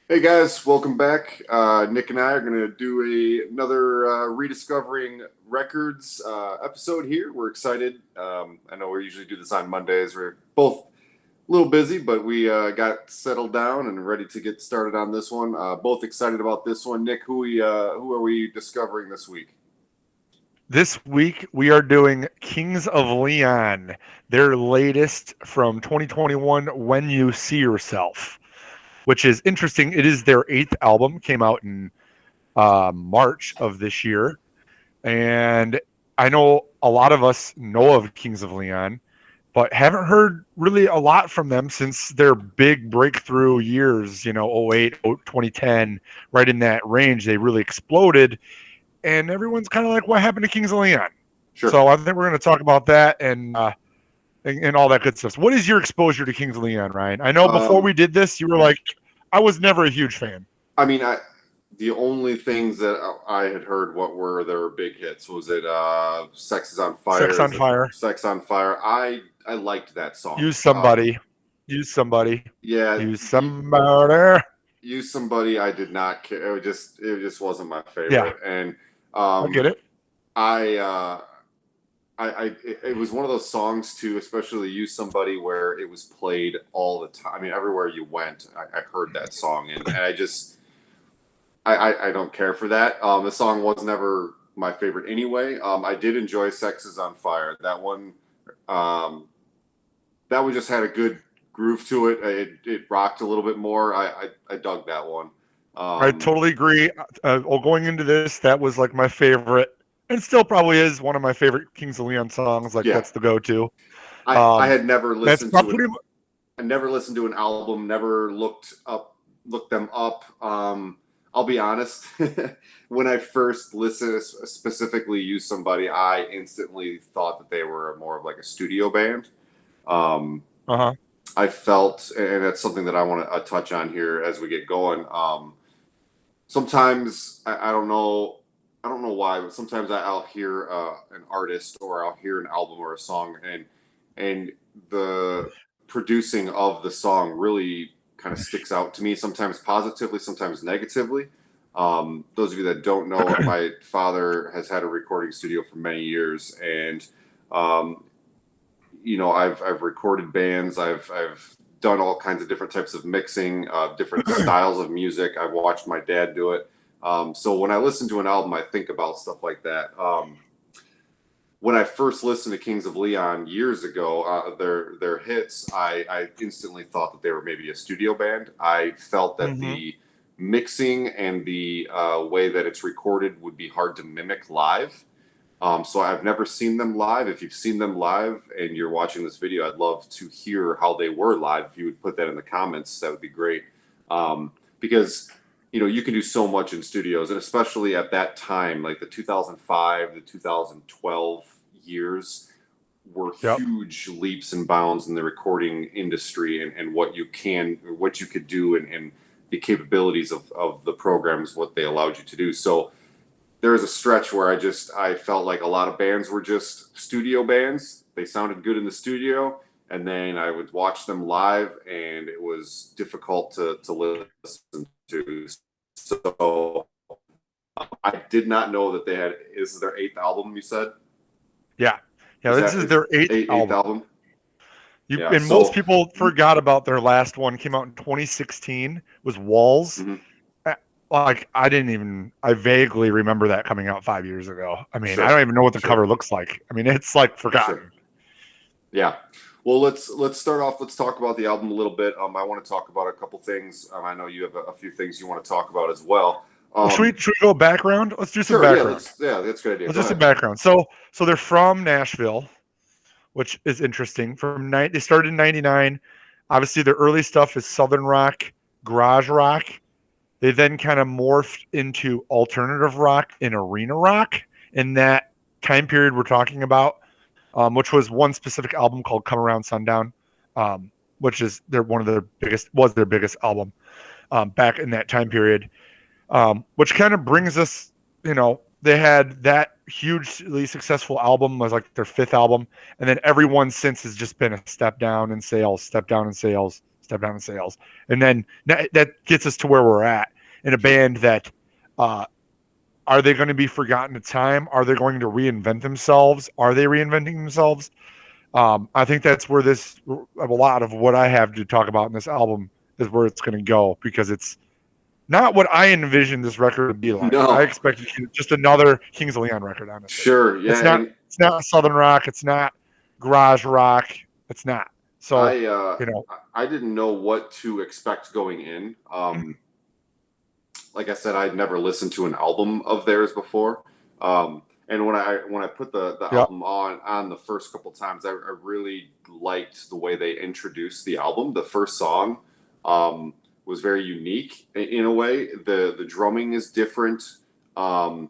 Hey guys, welcome back. Nick and I are going to do another Rediscovering Records episode here. We're excited. I know we usually do this on Mondays. We're both a little busy, but we got settled down and ready to get started on this one. Both excited about this one. Nick, who are we discovering this week? This week we are doing Kings of Leon, their latest from 2021, When You See Yourself, which is interesting. It is their eighth album, came out in March of this year. And I know a lot of us know of Kings of Leon, but haven't heard really a lot from them since their big breakthrough years, 08, 2010, right in that range. They really exploded and everyone's kind of like, "What happened to Kings of Leon?" Sure. So I think we're going to talk about that and all that good stuff. So what is your exposure to Kings of Leon, Ryan? I know before Um, we did this, you were like, "I was never a huge fan." I mean, the only things that I had heard what were their big hits was it "Sex Is on Sex Fire." on Is it Fire, "Sex on Fire"? I liked that song. use somebody, use somebody, Yeah, use somebody. Use Somebody I did not care. It just wasn't my Yeah, favorite. And I get um it. I it was one of those songs too, especially Use Somebody, where it was played all the time. I mean, everywhere you went, I heard that song, and I just I don't care for that. The song was never my favorite anyway. I did enjoy Sex Is on Fire. Um that one just had a good groove to it. It rocked a little bit more. I dug that one. I Um, totally agree. Well, going into this, that was like my favorite, and still probably is one of my favorite Kings of Leon songs. Like yeah, that's the go-to. I had never That's listened about to it. pretty. I never listened to an album. Never looked them up. I'll be honest. When I first listened, specifically Use Somebody, I instantly thought that they were more of like a studio band. Um, Uh huh. I felt, and that's something that I want to touch on here as we get going. Sometimes I don't know. I don't know why, but sometimes I'll hear an artist or I'll hear an album or a song, and the producing of the song really kind of sticks out to me. Sometimes positively, sometimes negatively. Those of you that don't know, my father has had a recording studio for many years, and um, I've recorded bands. I've done all kinds of different types of mixing, different styles of music. I've watched my dad do it. So when I listen to an album, I think about stuff like that. When I first listened to Kings of Leon years ago, their hits, I instantly thought that they were maybe a studio band. I felt that Mm-hmm. the mixing and the way that it's recorded would be hard to mimic live. So I've never seen them live. If you've seen them live and you're watching this video, I'd love to hear how they were live. If you would put that in the comments, that would be great. Because you can do so much in studios, and especially at that time, like the 2005, the 2012 years were Yep. huge leaps and bounds in the recording industry and what you could do and the capabilities of the programs, what they allowed you to do. So there was a stretch where I felt like a lot of bands were just studio bands. They sounded good in the studio, and then I would watch them live, and it was difficult to listen to. So I did not know that they had. This is their eighth album. You said Yeah. Yeah. is This that is is their eighth eighth album. album? Yeah. And most So people forgot about their last one. Came out in 2016. Was Walls. mhm, Uh, Like I vaguely remember that coming out 5 years ago. I mean, I sure, don't even know what the sure, cover looks like. I mean, it's like sure. forgotten. Yeah. Well, let's start off. Let's talk about the album a little bit. I want to talk about a couple things. I know you have a few things you want to talk about as well. Well, should we go background? Let's do some Sure. Yeah. background. That's a good idea. Let's Go do some ahead. background. So they're from Nashville, which is interesting. They started in '99. Obviously, their early stuff is southern rock, garage rock. They then kind of morphed into alternative rock and arena rock in that time period we're talking about, which was one specific album called "Come Around Sundown," which is their biggest album back in that time period. Which kind of brings us, they had that hugely successful album was like their fifth album, and then everyone since has just been a step down in sales, step down in sales, stepped on the sales, and then that gets us to where we're at in a Sure. band that. Are they going to be forgotten in time? Are they going to reinvent themselves? Are they reinventing themselves? I think that's where a lot of what I have to talk about in this album is where it's going to go, because it's not what I envisioned this record to be like. I No. expected just another Kings of Leon record, honestly. Sure. Yeah. It's not. And It's not southern rock. It's not garage rock. It's not. So I you know, I didn't know what to expect going in. Like I said, I'd never listened to an album of theirs before. And when I put the yeah, album on the first couple times, I really liked the way they introduced the album. The first song was very unique in a way. The drumming is different. Um,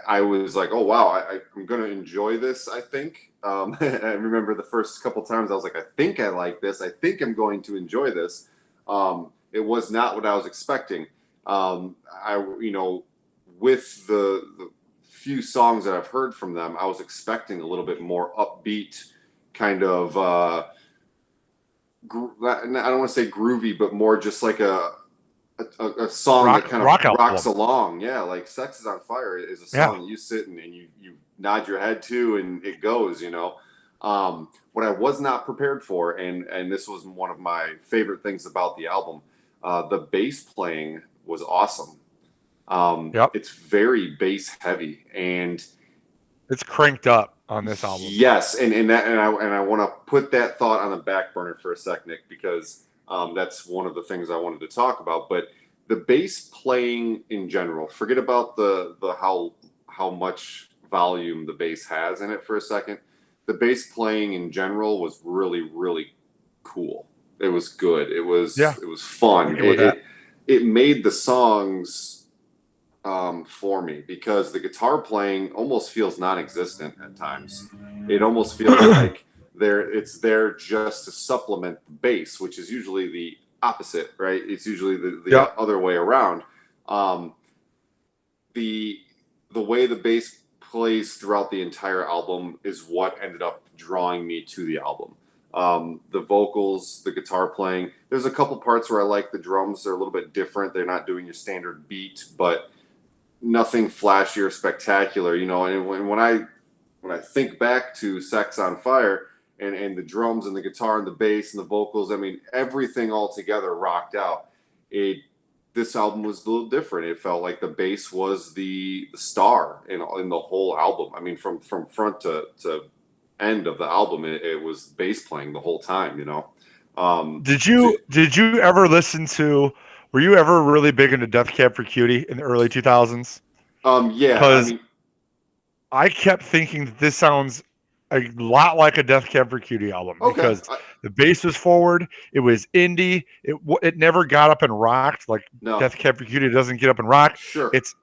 I was like, oh wow, I'm gonna enjoy this. I think. I remember the first couple times I was like, I think I like this. I think I'm going to enjoy this. It was not what I was expecting. I with the few songs that I've heard from them, I was expecting a little bit more upbeat, kind of. I don't want to say groovy, but more just like a song that kind of rock rocks album. along. Yeah, like Sex is on Fire is a Yeah. song that you sit and you nod your head to and it goes, What I was not prepared for, and this was one of my favorite things about the album, the bass playing was awesome. Yep. It's very bass heavy, and It's cranked up on this album. yes, and I want to put that thought on the back burner for a sec, Nick, because that's one of the things I wanted to talk about. But the bass playing in general, forget about the how much volume the bass has in it for a second. The bass playing in general was really cool. It was good. Yeah, It was I fun. get with that. It made the songs for me because the guitar playing almost feels non-existent at times. It almost feels like it's there just to supplement the bass, which is usually the opposite, right? It's usually the Yep. other way around. Um, the the way the bass plays throughout the entire album is what ended up drawing me to the album. The vocals, the guitar playing. There's a couple parts where I like the drums. They're a little bit different. They're not doing your standard beat, but nothing flashy or spectacular, And when I think back to Sex on Fire and the drums and the guitar and the bass and the vocals, I mean everything all together rocked out. This album was a little different. It felt like the bass was the star in the whole album. I mean, from front to end of the album, it was bass playing the whole time. Did So, you ever listen to? Were you ever really big into Death Cab for Cutie in the early 2000s? yeah, I Because mean, I kept thinking that this sounds a lot like a Death Cab for Cutie album, okay, because the bass was forward, it was indie, it never got up and rocked like no, Death Cab for Cutie doesn't get up and rock. sure, It's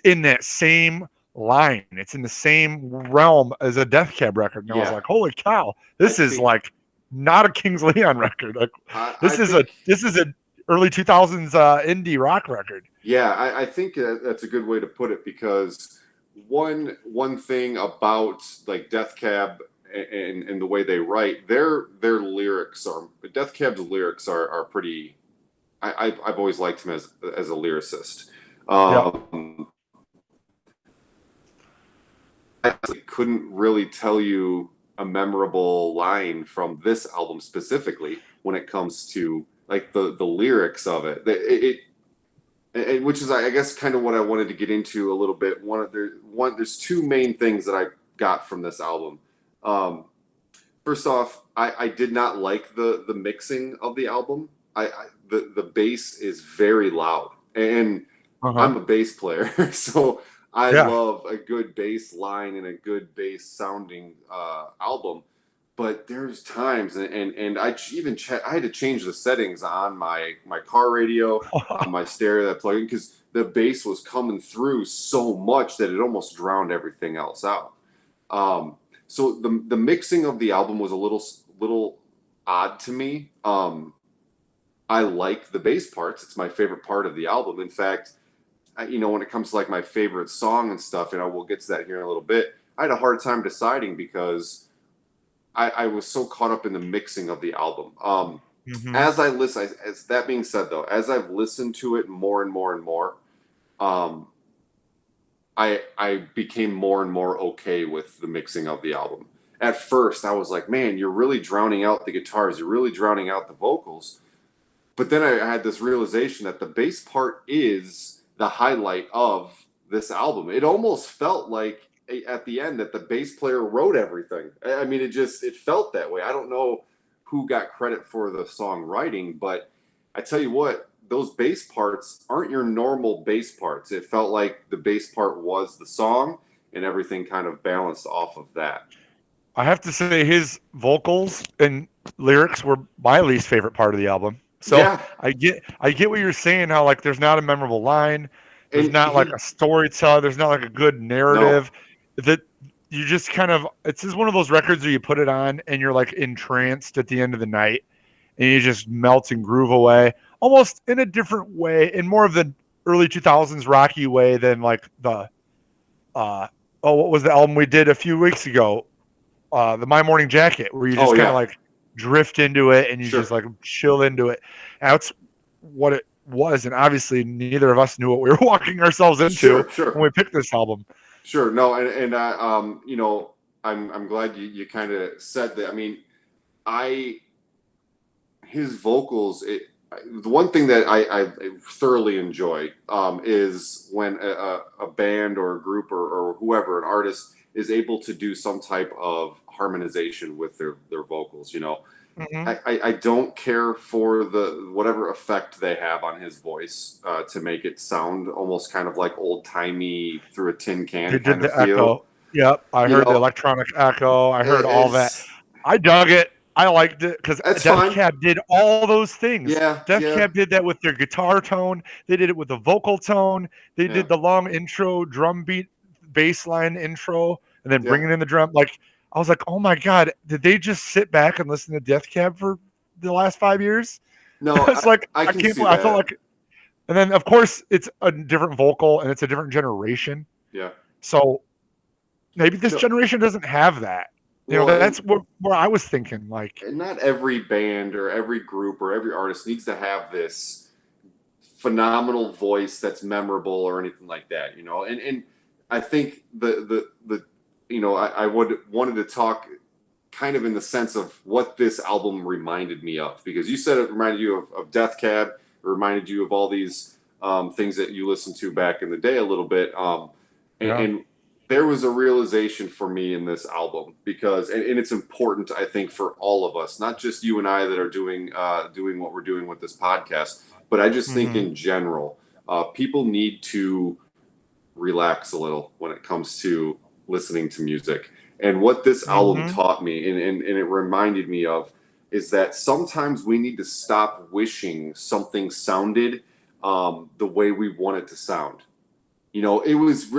in that same line. It's in the same realm as a Death Cab record. And I was yeah, like, holy cow, I this is think. like not a Kings Leon record. Like I think, this is a early 2000s indie rock record. yeah, I think that's a good way to put it because one thing about like Death Cab and the way they write, their lyrics are Death Cab's lyrics are pretty. I've always liked him as a lyricist. Yep. I couldn't really tell you a memorable line from this album specifically when it comes to like the lyrics of it. Which is, I guess, kind of what I wanted to get into a little bit. There's two main things that I got from this album. First off, I did not like the mixing of the album. The bass is very loud, and Uh-huh. I'm a bass player, so I Yeah. love a good bass line and a good bass sounding album. But there's times, and I had to change the settings on my car radio, on my stereo that plug in, because the bass was coming through so much that it almost drowned everything else out. So the mixing of the album was a little odd to me. I like the bass parts. It's my favorite part of the album. In fact, when it comes to like my favorite song and stuff, we'll get to that here in a little bit. I had a hard time deciding because I was so caught up in the mixing of the album. Mm-hmm. as I listen, as that being said, though, as I've listened to it more and more and more, um, I became more and more okay with the mixing of the album. At first, I was like, man, you're really drowning out the guitars, you're really drowning out the vocals. But then I had this realization that the bass part is the highlight of this album. It almost felt like at the end that the bass player wrote everything. I mean, it felt that way. I don't know who got credit for the songwriting, but I tell you what, those bass parts aren't your normal bass parts. It felt like the bass part was the song and everything kind of balanced off of that. I have to say his vocals and lyrics were my least favorite part of the album. So Yeah, I get what you're saying, how like there's not a memorable line, there's and not like he a storyteller, there's not like a good no, narrative. That you just kind of it's just one of those records where you put it on and you're like entranced at the end of the night and you just melt and groove away. Almost in a different way, in more of the early 2000s rocky way than like the uh what was the album we did a few weeks ago? The My Morning Jacket, where you oh just kind of yeah, like drift into it and you just sure, like chill into it. And that's what it was, and obviously neither of us knew what we were walking ourselves into sure, sure. when we picked this album. Sure. No, and you know, I'm glad you kind of said that. I mean, I his vocals. The one thing that I thoroughly enjoy is when a band or a group or whoever, an artist, is able to do some type of harmonization with their vocals. You know, Mm-hmm. I don't care for the whatever effect they have on his voice to make it sound almost kind of like old timey through a tin They can did kind of the feel. echo. Yep, I You heard the know, electronic echo. I heard all that. it's I dug it. I liked it because that's Death fine. Cab did all those things. Yeah, Death yeah, Cab did that with their guitar tone. They did it with the vocal tone. They yeah, did the long intro drum beat, bass line intro, and then yeah. bringing in the drum. Like I was like, oh my god, did they just sit back and listen to Death Cab for the last 5 years? No, It's like I I can can't. see I felt that. like, and then of course it's a different vocal and it's a different generation. Yeah. So maybe this No, generation doesn't have that. well, That's where I was thinking. Like, and not every band or every group or every artist needs to have this phenomenal voice that's memorable or anything like that, you know. And I think the you know I would wanted to talk kind of in the sense of what this album reminded me of because you said it reminded you of Death Cab, it reminded you of all these things that you listened to back in the day a little bit, yeah. and there was a realization for me in this album because and it's important I think for all of us, not just you and I that are doing what we're doing with this podcast, but I just think Mm-hmm. in general, people need to relax a little when it comes to listening to music. And what this album Mm-hmm. taught me, and it reminded me of, is that sometimes we need to stop wishing something sounded the way we want it to sound. You know,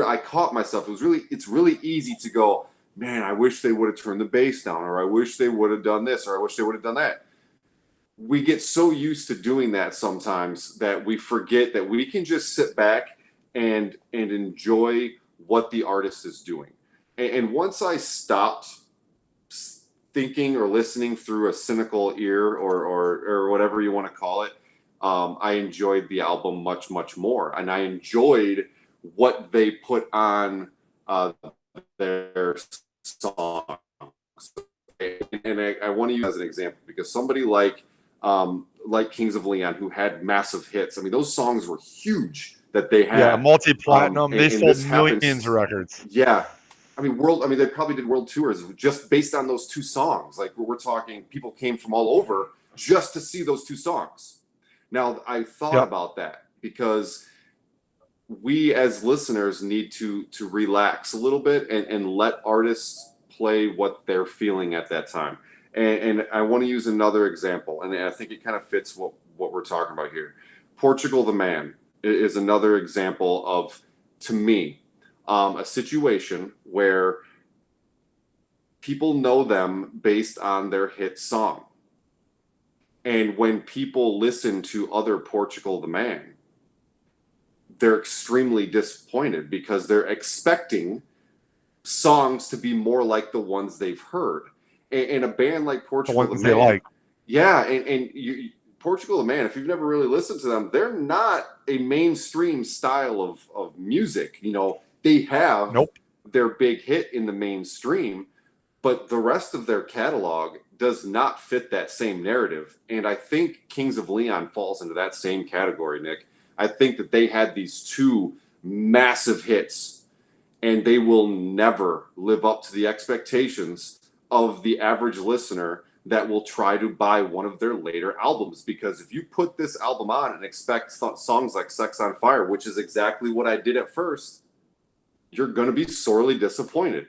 I caught myself. It's really easy to go, man, I wish they would have turned the bass down, or I wish they would have done this, or I wish they would have done that. We get so used to doing that sometimes that we forget that we can just sit back and enjoy what the artist is doing. And once I stopped thinking or listening through a cynical ear or whatever you want to call it, I enjoyed the album much more, and I enjoyed what they put on their songs. And I want to use as an example because somebody like Kings of Leon, who had massive hits. I mean, those songs were huge that they Yeah, had, multi-platinum. They and sold this millions of happens. records. Yeah, I mean, world. I mean, they probably did world tours just based on those two songs. Like we're talking, people came from all over just to see those two songs. Now, I thought Yep. about that because we as listeners need to relax a little bit and let artists play what they're feeling at that time. And I want to use another example, and I think it kind of fits what we're talking about here. Portugal the Man is another example of, to me, a situation where people know them based on their hit song. And when people listen to other Portugal the Man, they're extremely disappointed because they're expecting songs to be more like the ones they've heard. And a band like The Portugal the ones they Man, like. Yeah, and Portugal, man, if you've never really listened to them, they're not a mainstream style of music. You know, they have Nope. their big hit in the mainstream, but the rest of their catalog does not fit that same narrative. And I think Kings of Leon falls into that same category, Nick. I think that they had these two massive hits, and they will never live up to the expectations of the average listener that will try to buy one of their later albums. Because if you put this album on and expect songs like Sex on Fire, which is exactly what I did at first, you're going to be sorely disappointed.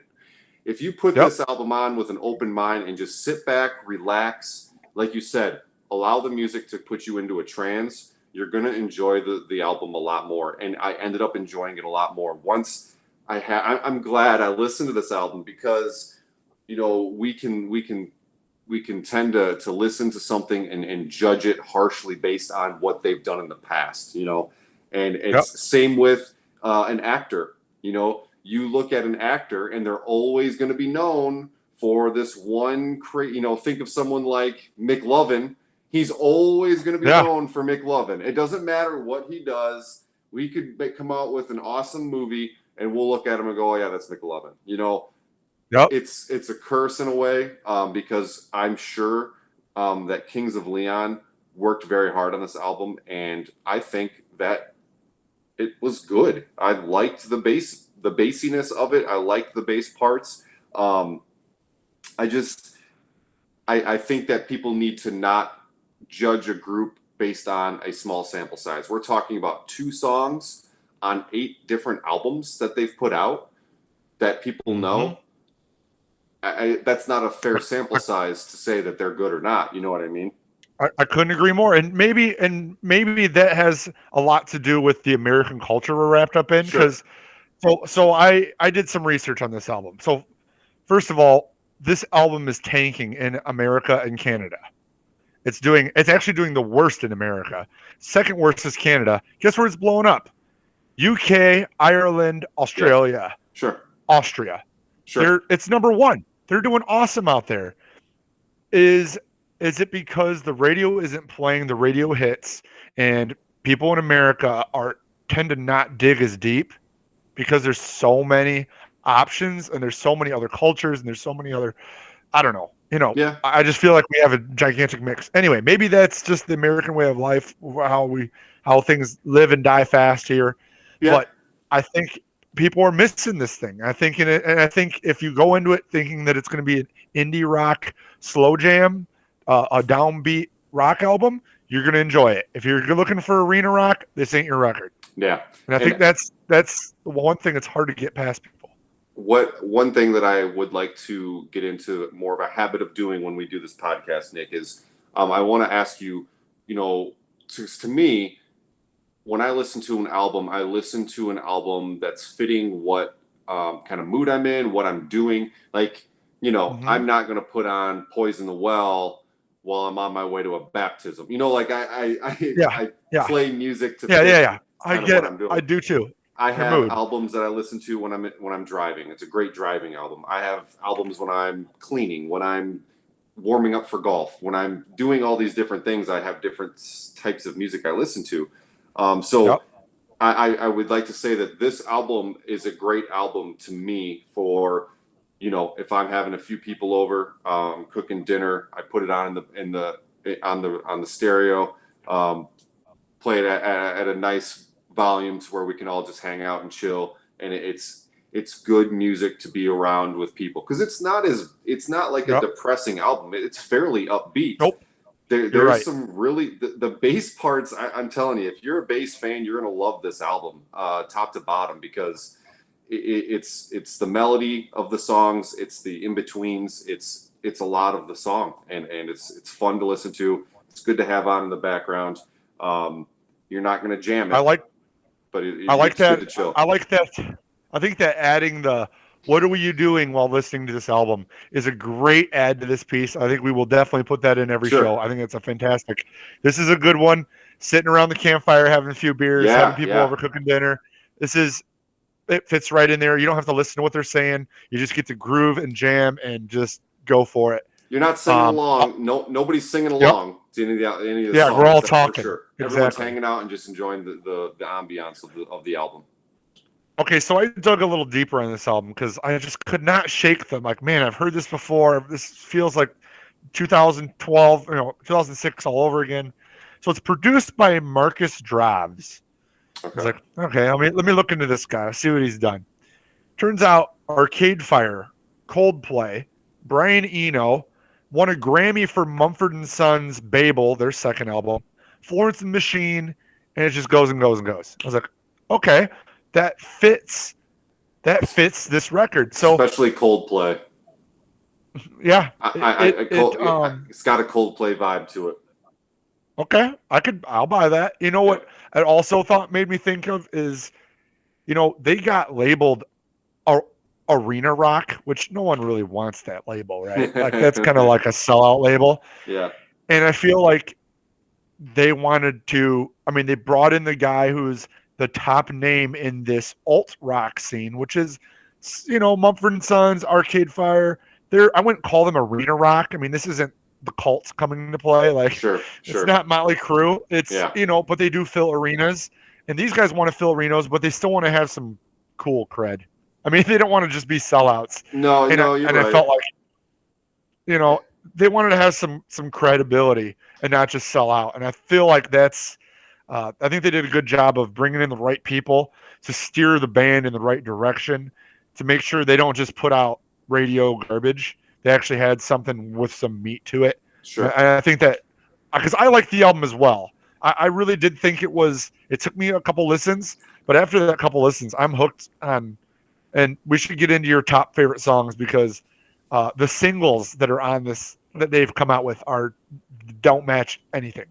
If you put Yep. this album on with an open mind and just sit back, relax, like you said, allow the music to put you into a trance, you're going to enjoy the album a lot more. And I ended up enjoying it a lot more once I'm glad I listened to this album, because you know we can tend to listen to something and judge it harshly based on what they've done in the past, you know. And Yep. it's same with an actor. You know, you look at an actor and they're always going to be known for this one you know, think of someone like McLovin. He's always going to be Yeah. known for McLovin. It doesn't matter what he does. We could come out with an awesome movie and we'll look at him and go, oh yeah, that's McLovin. You know, Yep. it's a curse in a way, because I'm sure that Kings of Leon worked very hard on this album, and I think that it was good. I liked the bassiness of it. I liked the bass parts. Um, I just I think that people need to not judge a group based on a small sample size. We're talking about 2 songs on 8 different albums that they've put out that people Mm-hmm. know. That's not a fair sample I, size to say that they're good or not. You know what I mean? I couldn't agree more. And maybe that has a lot to do with the American culture we're wrapped up in. Sure. Because I did some research on this album. So first of all, this album is tanking in America and Canada. It's actually doing the worst in America. Second worst is Canada. Guess where it's blowing up? UK, Ireland, Yeah. Australia, Sure. Austria. Sure. It's number one. They're doing awesome out there. Is it because the radio isn't playing the radio hits and people in America are tend to not dig as deep because there's so many options and there's so many other cultures and there's so many other, I don't know. You know, Yeah. I just feel like we have a gigantic mix. Anyway, maybe that's just the American way of life, how things live and die fast here. Yeah. But I think people are missing this thing. And I think if you go into it thinking that it's going to be an indie rock slow jam, a downbeat rock album, you're going to enjoy it. If you're looking for arena rock, this ain't your record. Yeah. And I think that's the one thing that's hard to get past people. One thing that I would like to get into more of a habit of doing when we do this podcast, Nick, is I want to ask you, you know, to me, when I listen to an album, I listen to an album that's fitting what kind of mood I'm in, what I'm doing. Like, you know, Mm-hmm. I'm not going to put on Poison the Well while I'm on my way to a baptism. You know, like I play music to fit I kind of get what it. I'm doing. I do too. I Your have mood. albums that I listen to when I'm driving. It's a great driving album. I have albums when I'm cleaning, when I'm warming up for golf, when I'm doing all these different things. I have different types of music I listen to. So Yep. I would like to say that this album is a great album to me for, you know, if I'm having a few people over, cooking dinner, I put it on on the stereo, play it at a nice volume to where we can all just hang out and chill, and it's good music to be around with people, because it's not like a depressing album. It's fairly upbeat. Nope. There's right. some really the bass parts. I'm telling you, if you're a bass fan, you're gonna love this album, top to bottom, because it's the melody of the songs, it's the in betweens, it's a lot of the song, and it's fun to listen to. It's good to have on in the background. You're not gonna jam it. I like It's that. good to chill. I like that. I think that adding the "What are you doing while listening to this album" is a great add to this piece. I think we will definitely put that in every show. I think that's a fantastic. This is a good one. Sitting around the campfire, having a few beers, having people over, cooking dinner. It fits right in there. You don't have to listen to what they're saying. You just get to groove and jam and just go for it. You're not singing Um, uh, along. No, nobody's singing yep. along to any of the Yeah, we're songs. all That's for talking. sure. Everyone's Exactly. hanging out and just enjoying the ambiance of the album. Okay, so I dug a little deeper on this album because I just could not shake them. Like, man, I've heard this before. This feels like 2012, 2006 all over again. So it's produced by Marcus Draves. I was Okay. like, okay, let me look into this guy, see what he's done. Turns out Arcade Fire, Coldplay, Brian Eno won a Grammy for Mumford and Sons' Babel, their second album, Florence and the Machine, and it just goes and goes and goes. I was like, okay, that fits this record. So Especially Coldplay. yeah, It's got a Coldplay vibe to it. okay, I'll buy that. You know what I also thought made me think of is, they got labeled arena rock, which no one really wants that label, right? Like that's kind of like a sellout label. Yeah. And I feel like they wanted to, they brought in the guy who's the top name in this alt rock scene, which is, Mumford and Sons, Arcade Fire. I wouldn't call them arena rock. This isn't the Cults coming to play. Like, Sure. it's not Motley Crue. It's, Yeah. but they do fill arenas. And these guys want to fill arenas, but they still want to have some cool cred. They don't want to just be sellouts. No, you're and right. I felt like, they wanted to have some credibility and not just sell out. And I feel like that's, I think they did a good job of bringing in the right people to steer the band in the right direction, to make sure they don't just put out radio garbage. They actually had something with some meat to it. Sure. And I think that, because I like the album as well. I really did think it took me a couple listens, but after that couple listens, I'm hooked on. And we should get into your top favorite songs, because the singles that are on this that they've come out with don't match anything.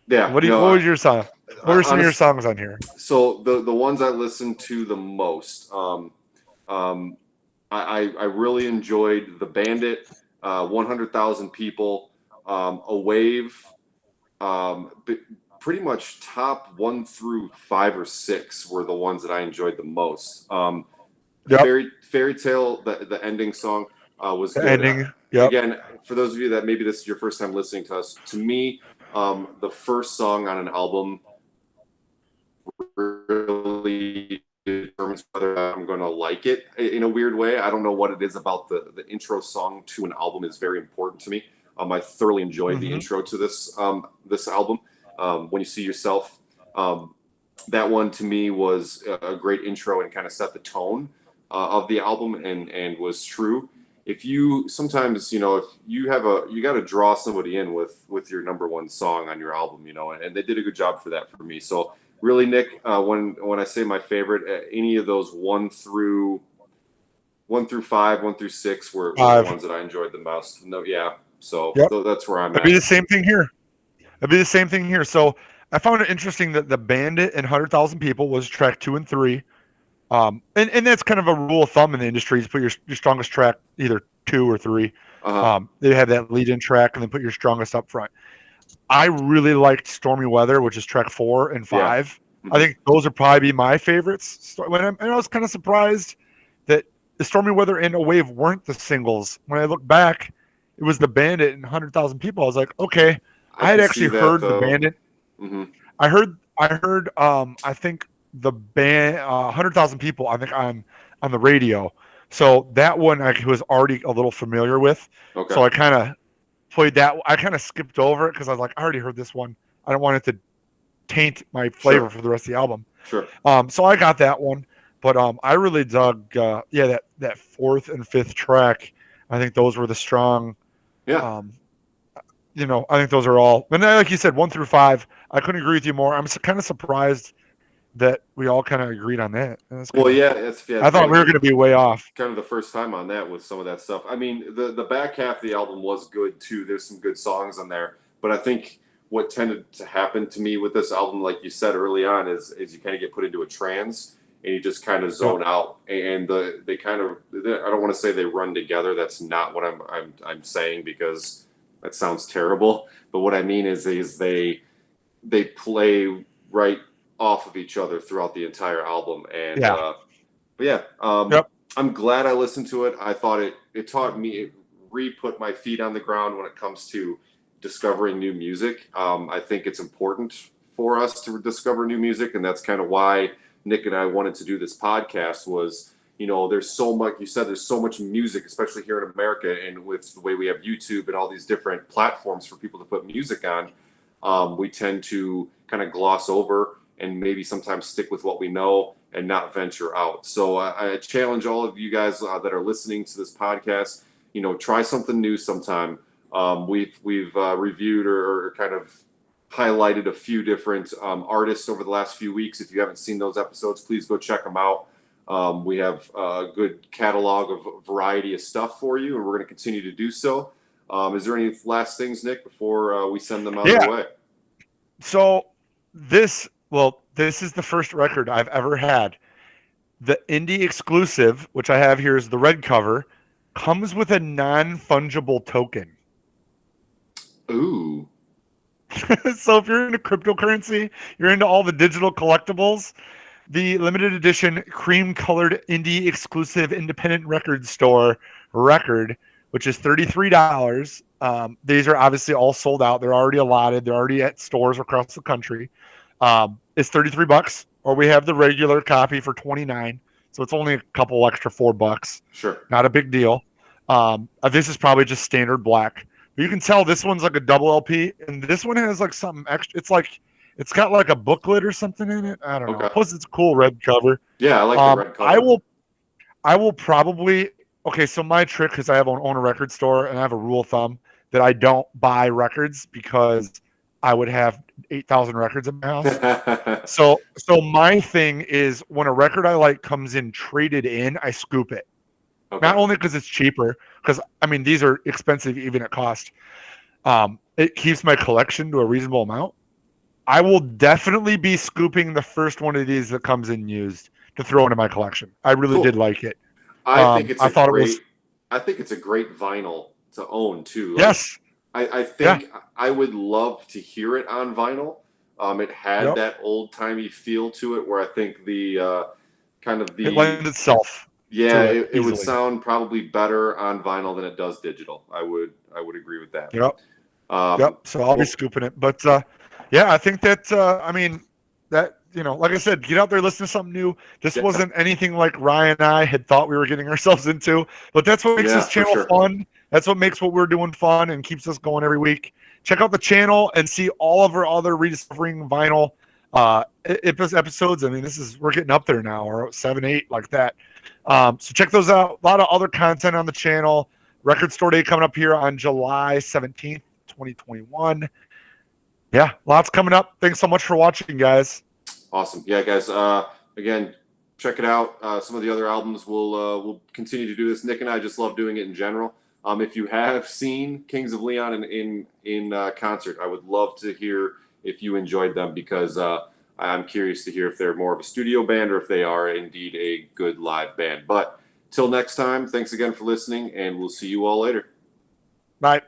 Yeah. What was your song? What are some of your songs on here? So the ones I listened to the most, I really enjoyed the Bandit, 100,000 People, A Wave, pretty much top 1 through 5 or 6 were the ones that I enjoyed the most. Fairy Tale, the ending song was good. Ending. Yep. Again, for those of you that maybe this is your first time listening to us, to me, the first song on an album really determines whether I'm going to like it in a weird way. I don't know what it is about the intro song to an album is very important to me. I thoroughly enjoyed the intro to this album. When You See Yourself, that one to me was a great intro and kind of set the tone of the album, and was true. If you sometimes, if you got to draw somebody in with your number one song on your album, and they did a good job for that for me. So really, Nick, when I say my favorite, any of those 1 through 5, 1 through 6 were the ones that I enjoyed the most. No, yeah. So that's where I'm at. It'd be the same thing here. So I found it interesting that the Bandit and 100,000 People was track 2 and 3. And that's kind of a rule of thumb in the industry, is put your strongest track either 2 or 3. They have that lead-in track and then put your strongest up front. I really liked Stormy Weather, which is track 4 and 5. Yeah. I think those would probably be my favorites. And I was kind of surprised that the Stormy Weather and A Wave weren't the singles. When I look back, it was the Bandit and 100,000 People. I was like, okay. I had actually heard the Bandit. I heard I think the band 100,000 People, I think, on the radio. So that one I was already a little familiar with. Okay. So I kind of played that. I kind of skipped over it because I was like, I already heard this one. I don't want it to taint my flavor for the rest of the album. Sure. So I got that one, but I really dug that 4th and 5th track. I think those were the strong. Yeah. I think those are all. And like you said, 1 through 5, I couldn't agree with you more. I'm kind of surprised that we all kind of agreed on that. I thought we were going to be way off. Kind of the first time on that with some of that stuff. The back half of the album was good too. There's some good songs on there, but I think what tended to happen to me with this album, like you said early on, is you kind of get put into a trance and you just kind of zone out. And they kind of, I don't want to say they run together. That's not what I'm saying, because that sounds terrible. But what I mean is they play right off of each other throughout the entire album. And I'm glad I listened to it. I thought it taught me re-put my feet on the ground when it comes to discovering new music. I think it's important for us to discover new music, and that's kind of why Nick and I wanted to do this podcast. Was, you know, there's so much, you said there's so much music, especially here in America, and with the way we have YouTube and all these different platforms for people to put music on, we tend to kind of gloss over and maybe sometimes stick with what we know and not venture out. So I challenge all of you guys that are listening to this podcast, you know, try something new sometime. We've reviewed or kind of highlighted a few different artists over the last few weeks. If you haven't seen those episodes, please go check them out. We have a good catalog of variety of stuff for you, and we're going to continue to do so. Is there any last things, Nick, before we send them out of the way? So this is the first record I've ever had. The indie exclusive, which I have here, is the red cover, comes with a non-fungible token. Ooh. So if you're into cryptocurrency, you're into all the digital collectibles, the limited edition cream-colored indie exclusive independent record store record, which is $33. These are obviously all sold out. They're already allotted. They're already at stores across the country. It's $33, or we have the regular copy for $29. So it's only a couple extra $4. Sure. Not a big deal. This is probably just standard black. But you can tell this one's like a double LP, and this one has like something extra. It's got like a booklet or something in it. I don't know. Plus, it's a cool red cover. Yeah, I like the red cover. I will probably. Okay, so my trick, because I own a record store, and I have a rule of thumb that I don't buy records because I would have 8,000 records in my house. So my thing is, when a record I like comes in traded in, I scoop it. Okay. Not only because it's cheaper, because I mean these are expensive even at cost. It keeps my collection to a reasonable amount. I will definitely be scooping the first one of these that comes in used to throw into my collection. I really did like it. I think it's a great vinyl to own too. Like, yes. I think I would love to hear it on vinyl. It had that old timey feel to it, where I think the it lends itself. Yeah, it would sound probably better on vinyl than it does digital. I would agree with that. Yep. So I'll be scooping it, but I think that I mean that, you know, like I said, get out there, listen to something new. This wasn't anything like Ryan and I had thought we were getting ourselves into, but that's what makes this channel fun. That's what makes what we're doing fun and keeps us going every week. Check out the channel and see all of our other Rediscovering vinyl episodes. I mean, we're getting up there now, or 7, 8 like that. So check those out. A lot of other content on the channel. Record Store Day coming up here on July 17th, 2021. Yeah, lots coming up. Thanks so much for watching, guys. Awesome. Yeah, guys. Again, check it out. Some of the other albums we'll continue to do this. Nick and I just love doing it in general. If you have seen Kings of Leon in concert, I would love to hear if you enjoyed them, because I'm curious to hear if they're more of a studio band or if they are indeed a good live band. But till next time, thanks again for listening, and we'll see you all later. Bye.